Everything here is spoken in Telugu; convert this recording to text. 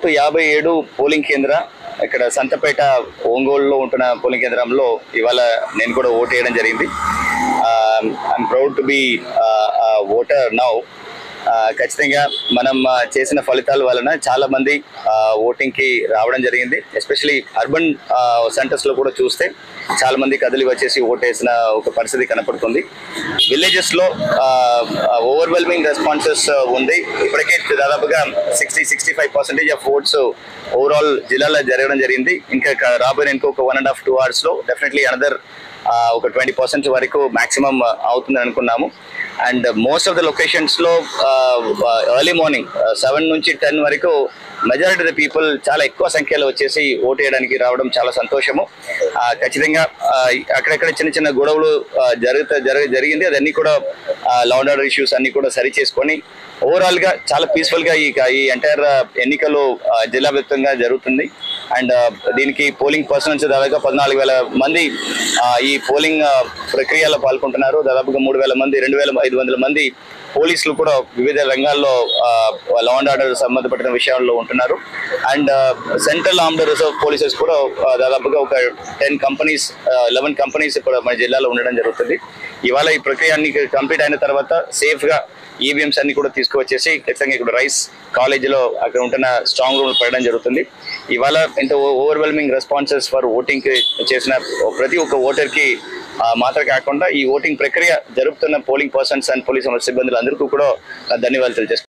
మొత్తం 57 పోలింగ్ కేంద్ర ఇక్కడ సంతపేట ఒంగోలులో ఉంటున్న పోలింగ్ కేంద్రంలో ఇవాళ నేను కూడా ఓటు వేయడం జరిగింది. I'm proud to be voter now. ఖచ్చితంగా మనం చేసిన ఫలితాల వలన చాలా మంది ఓటింగ్కి రావడం జరిగింది. ఎస్పెషలీ అర్బన్ సెంటర్స్లో కూడా చూస్తే చాలా మంది కదిలి వచ్చేసి ఓటేసిన ఒక పరిస్థితి కనపడుతుంది. విలేజెస్లో ఓవర్వెల్మింగ్ రెస్పాన్సెస్ ఉంది. ఇప్పటికే దాదాపుగా 60-65% ఆఫ్ ఓట్స్ ఓవరాల్ జిల్లాలో జరగడం జరిగింది. ఇంకా రాబోయే ఇంకొక 1.5-2 hours డెఫినెట్లీ అనదర్ ఒక 20% వరకు మాక్సిమం అవుతుందని అనుకున్నాము. అండ్ మోస్ట్ ఆఫ్ ద లొకేషన్స్లో ఎర్లీ మార్నింగ్ 7 నుంచి 10 వరకు మెజారిటీ ఆఫ్ ద పీపుల్ చాలా ఎక్కువ సంఖ్యలో వచ్చేసి ఓటు వేయడానికి రావడం చాలా సంతోషము. ఖచ్చితంగా అక్కడక్కడ చిన్న చిన్న గొడవలు జరిగింది. అదన్నీ కూడా లా అండ్ ఆర్డర్ ఇష్యూస్ అన్ని కూడా సరి చేసుకొని ఓవరాల్గా చాలా పీస్ఫుల్గా ఈ ఎంటైర్ ఎన్నికలు జిల్లా వ్యాప్తంగా జరుగుతుంది. అండ్ దీనికి పోలింగ్ పర్సన్స్ దాదాపుగా 14,000 మంది ఈ పోలింగ్ ప్రక్రియలో పాల్గొంటున్నారు. దాదాపుగా 3,000 మంది 2,500 మంది పోలీసులు కూడా వివిధ రంగాల్లో లా అండ్ ఆర్డర్ సంబంధపడిన విషయాల్లో ఉంటున్నారు. And central armed reserve polices కూడా దాదాపుగా ఒక 11 కంపెనీస్ కూడా మన జిల్లాలో ఉండడం జరుగుతుంది. ఇవాళ ఈ ప్రక్రియ అన్ని కంప్లీట్ అయిన తర్వాత సేఫ్గా ఈవీఎంస్ అన్ని కూడా తీసుకువచ్చేసి ఖచ్చితంగా ఇక్కడ రైస్ కాలేజీలో అక్కడ ఉంటున్న స్ట్రాంగ్ రూమ్ పెట్టడం జరుగుతుంది. ఇవాళ ఇంత ఓవర్వెల్మింగ్ రెస్పాన్సెస్ ఫర్ ఓటింగ్కి చేసిన ప్రతి ఒక్క ఓటర్కి మాత్రం కాకుండా ఈ ఓటింగ్ ప్రక్రియ జరుపుతున్న పోలింగ్ పర్సన్స్ అండ్ పోలీస్ సిబ్బందులు అందరికీ కూడా ధన్యవాదాలు తెలియజేస్తున్నాను.